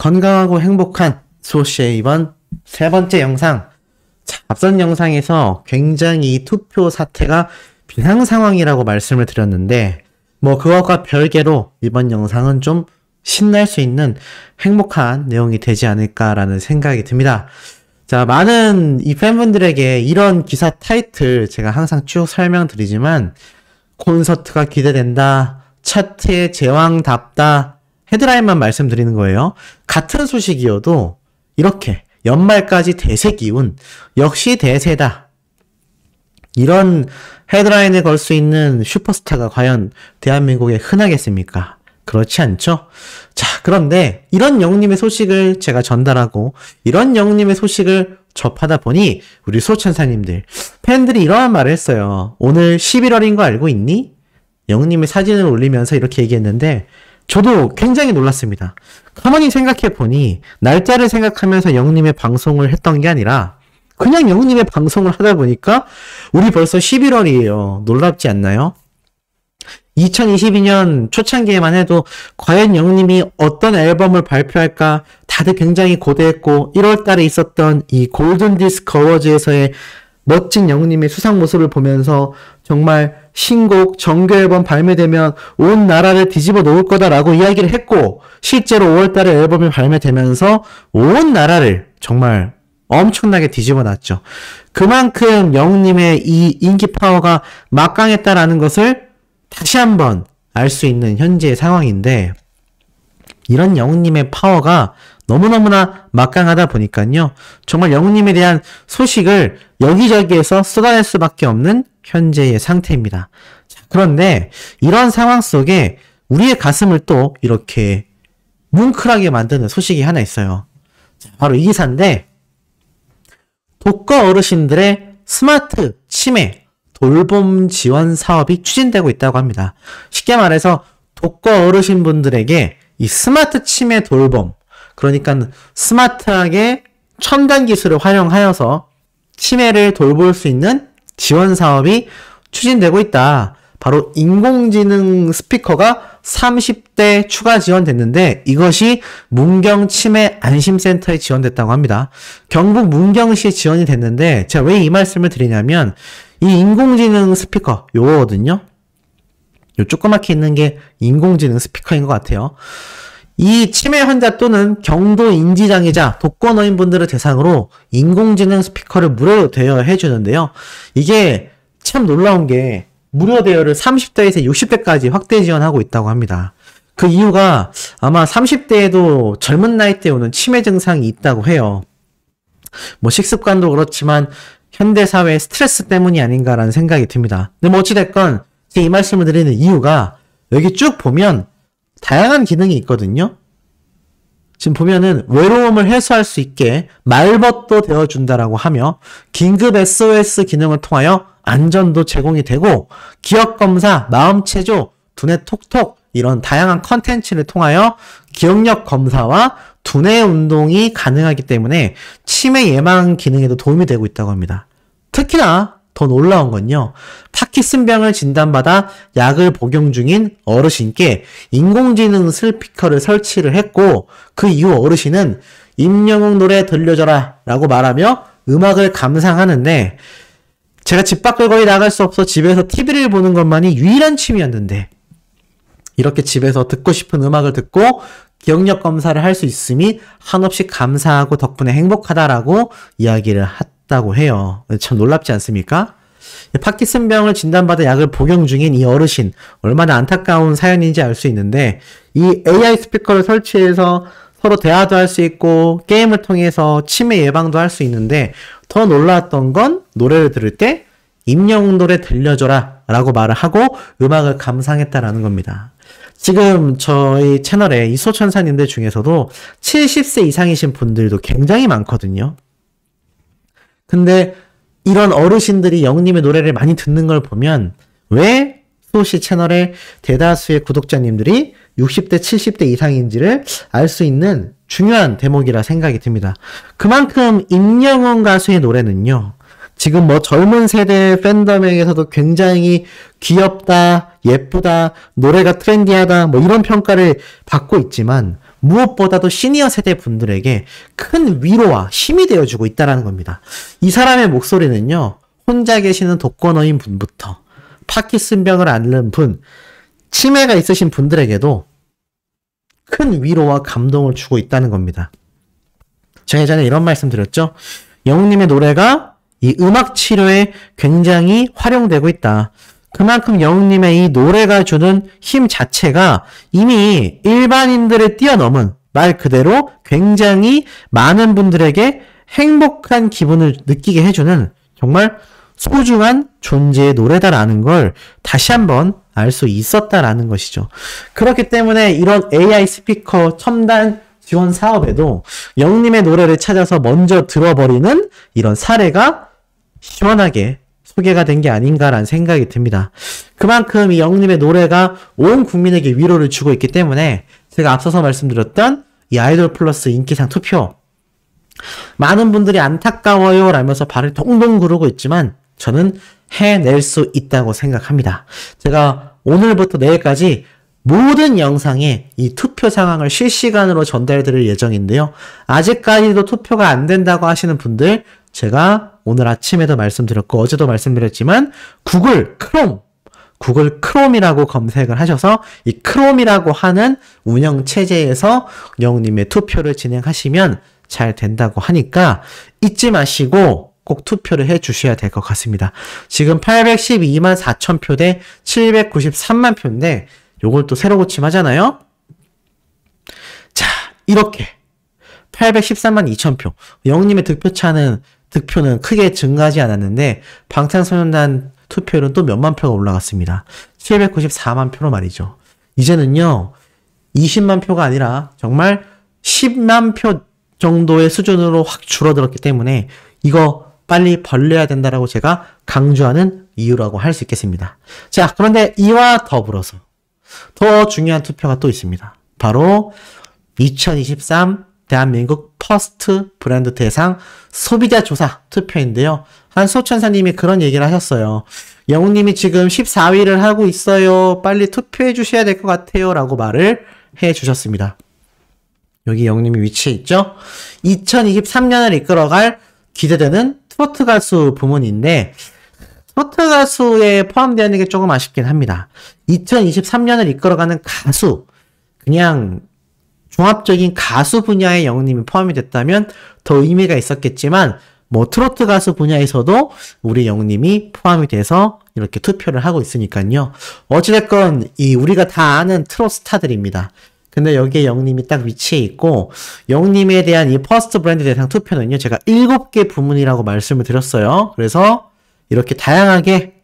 건강하고 행복한 수호씨의 이번 세 번째 영상. 자, 앞선 영상에서 굉장히 이 투표 사태가 비상 상황이라고 말씀을 드렸는데, 그것과 별개로 이번 영상은 좀 신날 수 있는 행복한 내용이 되지 않을까라는 생각이 듭니다. 자, 많은 이 팬분들에게 이런 기사 타이틀 제가 항상 쭉 설명드리지만, 콘서트가 기대된다, 차트의 제왕답다, 헤드라인만 말씀드리는 거예요. 같은 소식이어도 이렇게 연말까지 대세 기운, 역시 대세다, 이런 헤드라인을 걸 수 있는 슈퍼스타가 과연 대한민국에 흔하겠습니까? 그렇지 않죠? 자, 그런데 이런 영웅님의 소식을 제가 전달하고 이런 영웅님의 소식을 접하다 보니 우리 수호천사님들, 팬들이 이러한 말을 했어요. 오늘 11월인 거 알고 있니? 영웅님의 사진을 올리면서 이렇게 얘기했는데 저도 굉장히 놀랐습니다. 가만히 생각해 보니 날짜를 생각하면서 영웅님의 방송을 했던 게 아니라 그냥 영웅님의 방송을 하다 보니까 우리 벌써 11월이에요. 놀랍지 않나요? 2022년 초창기에만 해도 과연 영웅님이 어떤 앨범을 발표할까 다들 굉장히 고대했고, 1월달에 있었던 이 골든디스크 어워즈에서의 멋진 영웅님의 수상 모습을 보면서 정말 신곡 정규 앨범 발매되면 온 나라를 뒤집어 놓을 거다라고 이야기를 했고, 실제로 5월달에 앨범이 발매되면서 온 나라를 정말 엄청나게 뒤집어 놨죠. 그만큼 영웅님의 이 인기 파워가 막강했다라는 것을 다시 한번 알 수 있는 현재의 상황인데, 이런 영웅님의 파워가 너무너무나 막강하다 보니까요, 정말 영웅님에 대한 소식을 여기저기에서 쏟아낼 수밖에 없는 현재의 상태입니다. 자, 그런데 이런 상황 속에 우리의 가슴을 또 이렇게 뭉클하게 만드는 소식이 하나 있어요. 자, 바로 이 기사인데, 독거 어르신들의 스마트 치매 돌봄 지원 사업이 추진되고 있다고 합니다. 쉽게 말해서 독거 어르신분들에게 이 스마트 치매 돌봄, 그러니까 스마트하게 첨단 기술을 활용하여서 치매를 돌볼 수 있는 지원 사업이 추진되고 있다. 바로 인공지능 스피커가 30대 추가 지원됐는데 이것이 문경 치매 안심센터에 지원됐다고 합니다. 경북 문경시에 지원이 됐는데 제가 왜 이 말씀을 드리냐면, 이 인공지능 스피커 요거거든요. 요 조그맣게 있는 게 인공지능 스피커인 것 같아요. 이 치매 환자 또는 경도 인지장애자, 독거노인분들을 대상으로 인공지능 스피커를 무료 대여해 주는데요. 이게 참 놀라운 게 무료 대여를 30대에서 60대까지 확대 지원하고 있다고 합니다. 그 이유가 아마 30대에도 젊은 나이대에 오는 치매 증상이 있다고 해요. 식습관도 그렇지만 현대사회의 스트레스 때문이 아닌가라는 생각이 듭니다. 근데 어찌됐건 제가 이 말씀을 드리는 이유가 여기 쭉 보면 다양한 기능이 있거든요. 지금 보면은 외로움을 해소할 수 있게 말벗도 되어준다라고 하며, 긴급 SOS 기능을 통하여 안전도 제공이 되고, 기억검사, 마음체조, 두뇌 톡톡 이런 다양한 컨텐츠를 통하여 기억력 검사와 두뇌 운동이 가능하기 때문에 치매 예방 기능에도 도움이 되고 있다고 합니다. 특히나 더 놀라운 건요, 파킨슨병을 진단받아 약을 복용 중인 어르신께 인공지능 스피커를 설치를 했고, 그 이후 어르신은 임영웅 노래 들려줘라 라고 말하며 음악을 감상하는데, 제가 집 밖을 거의 나갈 수 없어 집에서 TV를 보는 것만이 유일한 취미였는데 이렇게 집에서 듣고 싶은 음악을 듣고 기억력 검사를 할 수 있음이 한없이 감사하고 덕분에 행복하다라고 이야기를 했다고 해요. 참 놀랍지 않습니까? 파킨슨병을 진단받아 약을 복용 중인 이 어르신, 얼마나 안타까운 사연인지 알 수 있는데, 이 AI 스피커를 설치해서 서로 대화도 할 수 있고 게임을 통해서 치매 예방도 할 수 있는데, 더 놀라웠던 건 노래를 들을 때 임영웅 노래 들려줘라 라고 말을 하고 음악을 감상했다라는 겁니다. 지금 저희 채널에 이 수호천사님들 중에서도 70세 이상이신 분들도 굉장히 많거든요. 근데 이런 어르신들이 영웅님의 노래를 많이 듣는 걸 보면 왜 수호씨 채널의 대다수의 구독자님들이 60대, 70대 이상인지를 알 수 있는 중요한 대목이라 생각이 듭니다. 그만큼 임영웅 가수의 노래는요, 지금 젊은 세대 팬덤에게서도 굉장히 귀엽다, 예쁘다, 노래가 트렌디하다, 이런 평가를 받고 있지만, 무엇보다도 시니어 세대 분들에게 큰 위로와 힘이 되어주고 있다는 겁니다. 이 사람의 목소리는요, 혼자 계시는 독거노인 분부터 파킨슨병을 앓는 분, 치매가 있으신 분들에게도 큰 위로와 감동을 주고 있다는 겁니다. 제가 예전에 이런 말씀 드렸죠. 영웅님의 노래가 이 음악 치료에 굉장히 활용되고 있다. 그만큼 영웅님의 이 노래가 주는 힘 자체가 이미 일반인들을 뛰어넘은, 말 그대로 굉장히 많은 분들에게 행복한 기분을 느끼게 해주는 정말 소중한 존재의 노래다라는 걸 다시 한번 알 수 있었다라는 것이죠. 그렇기 때문에 이런 AI 스피커 첨단 지원 사업에도 영웅님의 노래를 찾아서 먼저 들어버리는 이런 사례가 시원하게 소개가 된 게 아닌가라는 생각이 듭니다. 그만큼 이 영웅님의 노래가 온 국민에게 위로를 주고 있기 때문에 제가 앞서서 말씀드렸던 이 아이돌 플러스 인기상 투표, 많은 분들이 안타까워요 라면서 발을 동동 구르고 있지만 저는 해낼 수 있다고 생각합니다. 제가 오늘부터 내일까지 모든 영상에 이 투표 상황을 실시간으로 전달드릴 예정인데요. 아직까지도 투표가 안 된다고 하시는 분들, 제가 오늘 아침에도 말씀드렸고 어제도 말씀드렸지만 구글 크롬이라고 검색을 하셔서 이 크롬이라고 하는 운영 체제에서 영웅님의 투표를 진행하시면 잘 된다고 하니까 잊지 마시고 꼭 투표를 해 주셔야 될 것 같습니다. 지금 812만 4천 표 대 793만 표인데 요걸 또 새로 고침하잖아요. 자, 이렇게 813만 2천 표. 영웅님의 득표는 크게 증가하지 않았는데 방탄소년단 투표율은 또 몇만 표가 올라갔습니다. 794만 표로 말이죠. 이제는요, 20만 표가 아니라 정말 10만 표 정도의 수준으로 확 줄어들었기 때문에 이거 빨리 벌려야 된다라고 제가 강조하는 이유라고 할 수 있겠습니다. 자, 그런데 이와 더불어서 더 중요한 투표가 또 있습니다. 바로 2023 대한민국 퍼스트 브랜드 대상 소비자 조사 투표인데요. 한소천사님이 그런 얘기를 하셨어요. 영웅님이 지금 14위를 하고 있어요. 빨리 투표해 주셔야 될 것 같아요. 라고 말을 해 주셨습니다. 여기 영웅님이 위치해 있죠? 2023년을 이끌어갈 기대되는 트로트 가수 부문인데 트로트 가수에 포함되어 있는 게 조금 아쉽긴 합니다. 2023년을 이끌어가는 가수, 그냥 종합적인 가수 분야의 영웅님이 포함이 됐다면 더 의미가 있었겠지만 뭐 트로트 가수 분야에서도 우리 영웅님이 포함이 돼서 이렇게 투표를 하고 있으니까요. 어찌됐건 우리가 다 아는 트로트 스타들입니다. 근데 여기에 영웅님이 딱 위치해 있고, 영웅님에 대한 이 퍼스트 브랜드 대상 투표는요, 제가 7개 부문이라고 말씀을 드렸어요. 그래서 이렇게 다양하게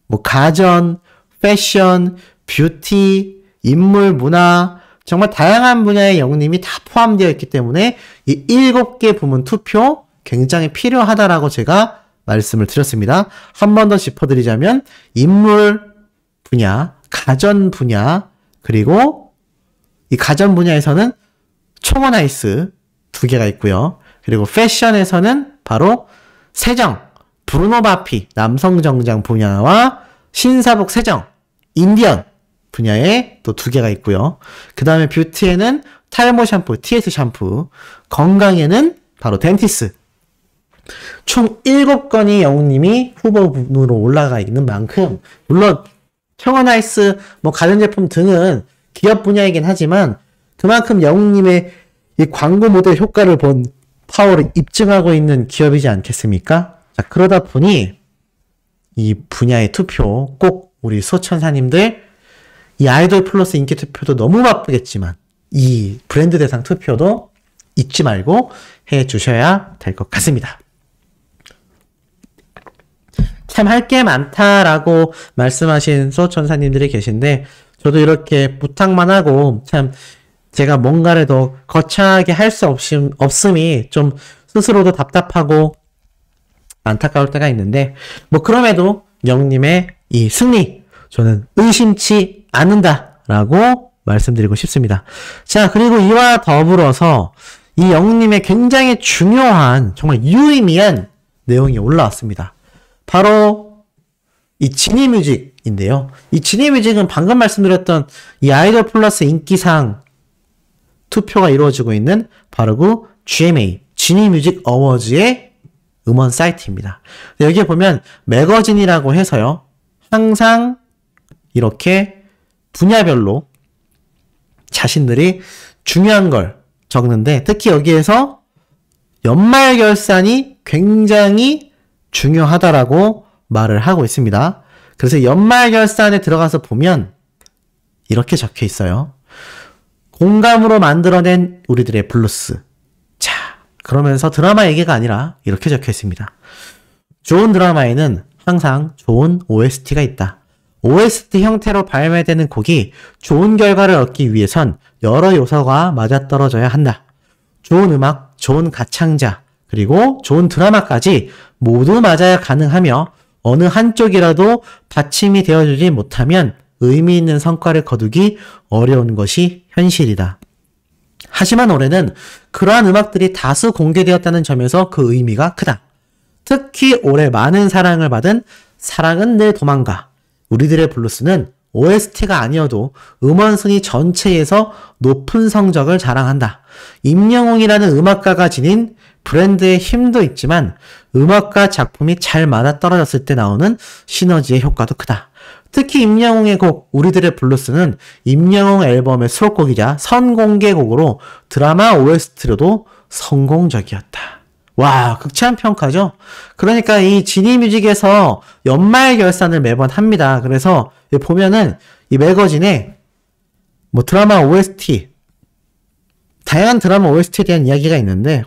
뭐 가전, 패션, 뷰티, 인물, 문화, 정말 다양한 분야의 영웅님이 다 포함되어 있기 때문에 이 7개 부문 투표 굉장히 필요하다라고 제가 말씀을 드렸습니다. 한 번 더 짚어드리자면 인물 분야, 가전 분야, 그리고 이 가전 분야에서는 청원아이스 2개가 있고요. 그리고 패션에서는 바로 세정, 브루노 바피 남성 정장 분야와 신사복 세정, 인디언 분야에 또 2개가 있고요. 그 다음에 뷰티에는 탈모 샴푸, TS 샴푸, 건강에는 바로 덴티스. 총 7건이 영웅님이 후보군으로 올라가 있는 만큼, 물론 청원아이스, 뭐 가전제품 등은 기업 분야이긴 하지만 그만큼 영웅님의 이 광고 모델 효과를 본 파워를 입증하고 있는 기업이지 않겠습니까? 자, 그러다 보니 이 분야의 투표 꼭 우리 소천사님들, 이 아이돌 플러스 인기 투표도 너무 바쁘겠지만 이 브랜드 대상 투표도 잊지 말고 해 주셔야 될 것 같습니다. 참 할 게 많다라고 말씀하신 소천사님들이 계신데 저도 이렇게 부탁만 하고 참 제가 뭔가를 더 거창하게 할 수 없음이 좀 스스로도 답답하고 안타까울 때가 있는데, 뭐 그럼에도 영웅님의 이 승리 저는 의심치 않는다라고 말씀드리고 싶습니다. 자, 그리고 이와 더불어서 이 영웅님의 굉장히 중요한 정말 유의미한 내용이 올라왔습니다. 바로 이 지니뮤직인데요. 이 지니뮤직은 방금 말씀드렸던 이 아이돌 플러스 인기상 투표가 이루어지고 있는 바로 그 GMA, 지니 뮤직 어워즈의 음원 사이트입니다. 여기에 보면 매거진이라고 해서요. 항상 이렇게 분야별로 자신들이 중요한 걸 적는데 특히 여기에서 연말 결산이 굉장히 중요하다라고 말을 하고 있습니다. 그래서 연말 결산에 들어가서 보면 이렇게 적혀 있어요. 공감으로 만들어낸 우리들의 블루스. 자, 그러면서 드라마 얘기가 아니라 이렇게 적혀 있습니다. 좋은 드라마에는 항상 좋은 OST가 있다. OST 형태로 발매되는 곡이 좋은 결과를 얻기 위해선 여러 요소가 맞아떨어져야 한다. 좋은 음악, 좋은 가창자, 그리고 좋은 드라마까지 모두 맞아야 가능하며 어느 한쪽이라도 받침이 되어주지 못하면 의미 있는 성과를 거두기 어려운 것이 현실이다. 하지만 올해는 그러한 음악들이 다수 공개되었다는 점에서 그 의미가 크다. 특히 올해 많은 사랑을 받은 사랑은 늘 도망가. 우리들의 블루스는 OST가 아니어도 음원 순위 전체에서 높은 성적을 자랑한다. 임영웅이라는 음악가가 지닌 브랜드의 힘도 있지만 음악과 작품이 잘 맞아떨어졌을 때 나오는 시너지의 효과도 크다. 특히 임영웅의 곡 우리들의 블루스는 임영웅 앨범의 수록곡이자 선공개곡으로 드라마 OST로도 성공적이었다. 와, 극찬 평가죠? 그러니까 이 지니뮤직에서 연말 결산을 매번 합니다. 그래서 보면은 이 매거진에 뭐 드라마 OST, 다양한 드라마 OST에 대한 이야기가 있는데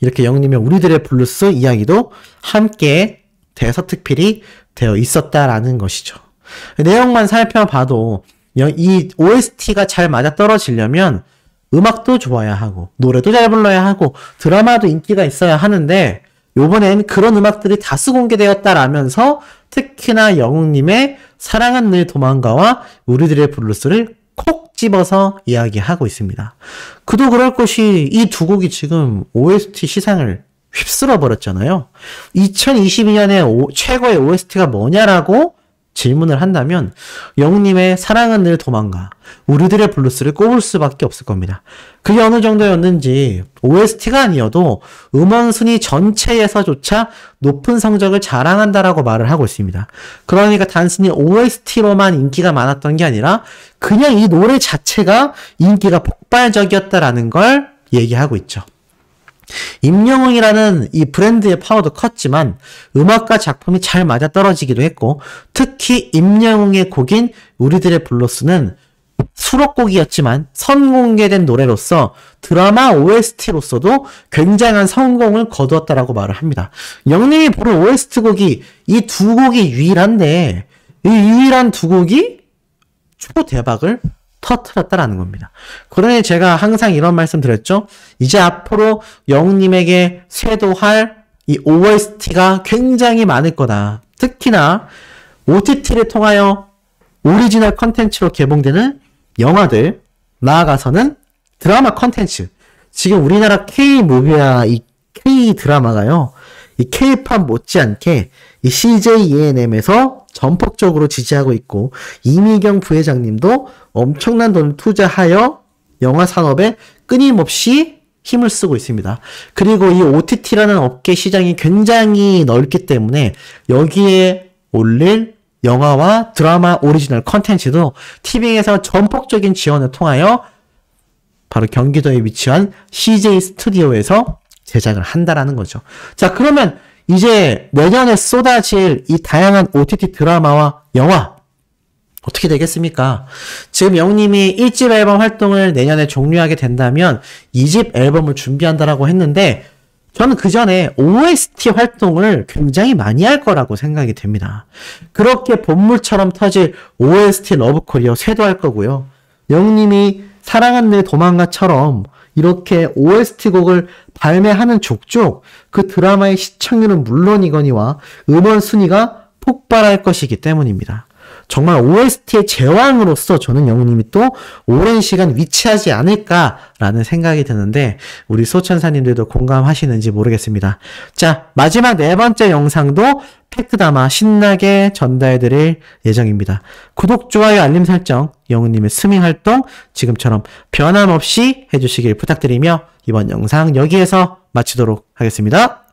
이렇게 영님의 우리들의 블루스 이야기도 함께 대서특필이 되어 있었다라는 것이죠. 내용만 살펴봐도 이 OST가 잘 맞아떨어지려면 음악도 좋아야 하고 노래도 잘 불러야 하고 드라마도 인기가 있어야 하는데 요번엔 그런 음악들이 다수 공개되었다라면서 특히나 영웅님의 사랑은 늘 도망가와 우리들의 블루스를 콕 집어서 이야기하고 있습니다. 그도 그럴 것이 이 두 곡이 지금 OST 시상을 휩쓸어 버렸잖아요. 2022년에 최고의 OST가 뭐냐라고 질문을 한다면 영웅님의 사랑은 늘 도망가, 우리들의 블루스를 꼽을 수밖에 없을 겁니다. 그게 어느 정도였는지 OST가 아니어도 음원 순위 전체에서조차 높은 성적을 자랑한다라고 말을 하고 있습니다. 그러니까 단순히 OST로만 인기가 많았던 게 아니라 그냥 이 노래 자체가 인기가 폭발적이었다라는 걸 얘기하고 있죠. 임영웅이라는 이 브랜드의 파워도 컸지만 음악과 작품이 잘 맞아떨어지기도 했고 특히 임영웅의 곡인 우리들의 블루스는 수록곡이었지만 선공개된 노래로서 드라마 OST로서도 굉장한 성공을 거두었다라고 말을 합니다. 영님이 부른 OST 곡이 이 두 곡이 유일한데 이 유일한 두 곡이 초대박을 터뜨렸다라는 겁니다. 그러니 제가 항상 이런 말씀 드렸죠. 이제 앞으로 영웅님에게 쇄도할 이 OST가 굉장히 많을 거다. 특히나 OTT를 통하여 오리지널 컨텐츠로 개봉되는 영화들, 나아가서는 드라마 컨텐츠. 지금 우리나라 K-무비와 이 K-드라마가요. 이 K-팝 못지않게 이 CJ ENM에서 전폭적으로 지지하고 있고 이미경 부회장님도 엄청난 돈을 투자하여 영화 산업에 끊임없이 힘을 쓰고 있습니다. 그리고 이 OTT라는 업계 시장이 굉장히 넓기 때문에 여기에 올릴 영화와 드라마 오리지널 컨텐츠도 티빙에서 전폭적인 지원을 통하여 바로 경기도에 위치한 CJ 스튜디오에서 제작을 한다라는 거죠. 자, 그러면 이제 내년에 쏟아질 이 다양한 OTT 드라마와 영화 어떻게 되겠습니까? 지금 영님이 1집 앨범 활동을 내년에 종료하게 된다면 2집 앨범을 준비한다라고 했는데 저는 그 전에 OST 활동을 굉장히 많이 할 거라고 생각이 됩니다. 그렇게 본물처럼 터질 OST 러브코리어 쇄도할 거고요. 영님이 사랑은 내 도망가처럼 이렇게 OST 곡을 발매하는 족족 그 드라마의 시청률은 물론이거니와 음원 순위가 폭발할 것이기 때문입니다. 정말 OST의 제왕으로서 저는 영웅님이 또 오랜 시간 위치하지 않을까라는 생각이 드는데 우리 소천사님들도 공감하시는지 모르겠습니다. 자, 마지막 네 번째 영상도 팩트 담아 신나게 전달해드릴 예정입니다. 구독, 좋아요, 알림 설정, 영우님의 스밍 활동 지금처럼 변함없이 해주시길 부탁드리며 이번 영상 여기에서 마치도록 하겠습니다.